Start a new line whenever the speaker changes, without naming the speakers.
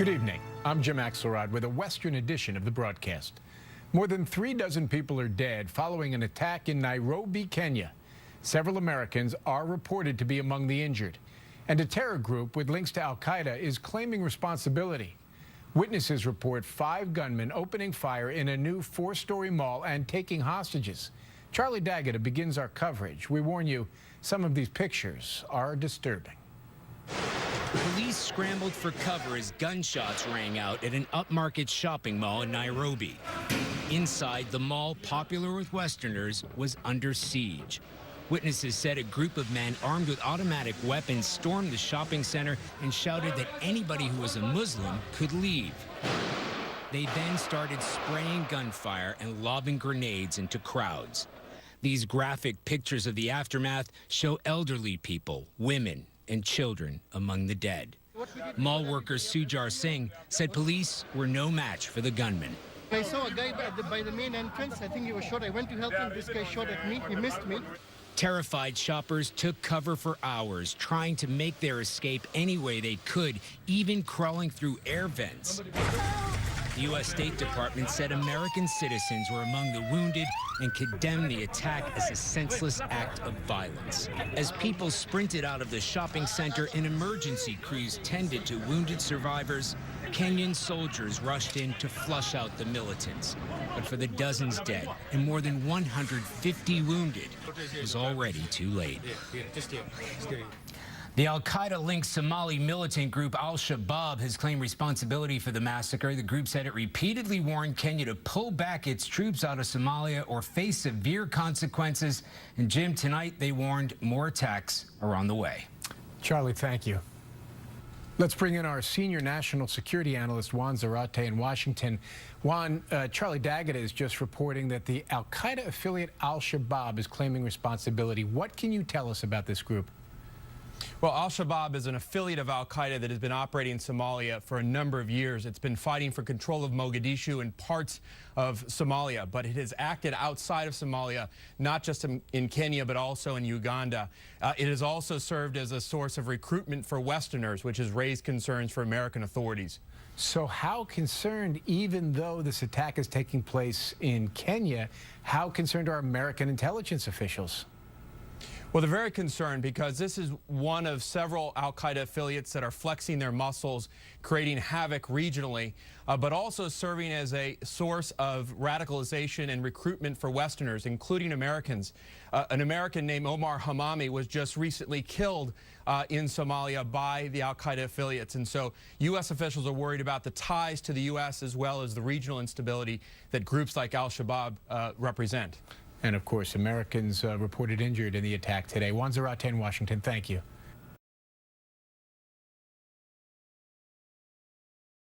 Good evening. I'm Jim Axelrod with a Western edition of the broadcast. More than 36 people are dead following an attack in Nairobi, Kenya. Several Americans are reported to be among the injured. And a terror group with links to al-Qaeda is claiming responsibility. Witnesses report 5 gunmen opening fire in a new 4-story mall and taking hostages. Charlie D'Agata begins our coverage. We warn you, some of these pictures are disturbing.
Police scrambled for cover as gunshots rang out at an upmarket shopping mall in Nairobi. Inside, the mall, popular with Westerners, was under siege. Witnesses said a group of men armed with automatic weapons stormed the shopping center and shouted that anybody who was a Muslim could leave. They then started spraying gunfire and lobbing grenades into crowds. These graphic pictures of the aftermath show elderly people, women, and children among the dead. Mall worker Sujar Singh said police were no match for the gunman.
I saw a guy by the main entrance. I think he was shot. I went to help him. This guy shot at me. He missed me.
Terrified shoppers took cover for hours, trying to make their escape any way they could, even crawling through air vents. The U.S. State Department said American citizens were among the wounded and condemned the attack as a senseless act of violence. As people sprinted out of the shopping center, and emergency crews tended to wounded survivors, Kenyan soldiers rushed in to flush out the militants. But for the dozens dead and more than 150 wounded, it was already too late. The al-Qaeda-linked Somali militant group al-Shabaab has claimed responsibility for the massacre. The group said it repeatedly warned Kenya to pull back its troops out of Somalia or face severe consequences. And Jim, tonight they warned more attacks are on the way.
Charlie, thank you. Let's bring in our senior national security analyst, Juan Zarate in Washington. Juan, Charlie D'Agata is just reporting that the al-Qaeda affiliate al-Shabaab is claiming responsibility. What can you tell us about this group?
Well, al-Shabaab is an affiliate of al-Qaeda that has been operating in Somalia for a number of years. It's been fighting for control of Mogadishu and parts of Somalia, but it has acted outside of Somalia, not just in Kenya, but also in Uganda. It has also served as a source of recruitment for Westerners, which has raised concerns for American authorities.
So how concerned, even though this attack is taking place in Kenya, how concerned are American intelligence officials?
Well, they're very concerned because this is one of several al-Qaeda affiliates that are flexing their muscles, creating havoc regionally, but also serving as a source of radicalization and recruitment for Westerners, including Americans. An American named Omar Hamami was just recently killed in Somalia by the al-Qaeda affiliates. And so U.S. officials are worried about the ties to the U.S. as well as the regional instability that groups like al-Shabaab represent.
And of course, Americans reported injured in the attack today. Juan Zarate in Washington, thank you.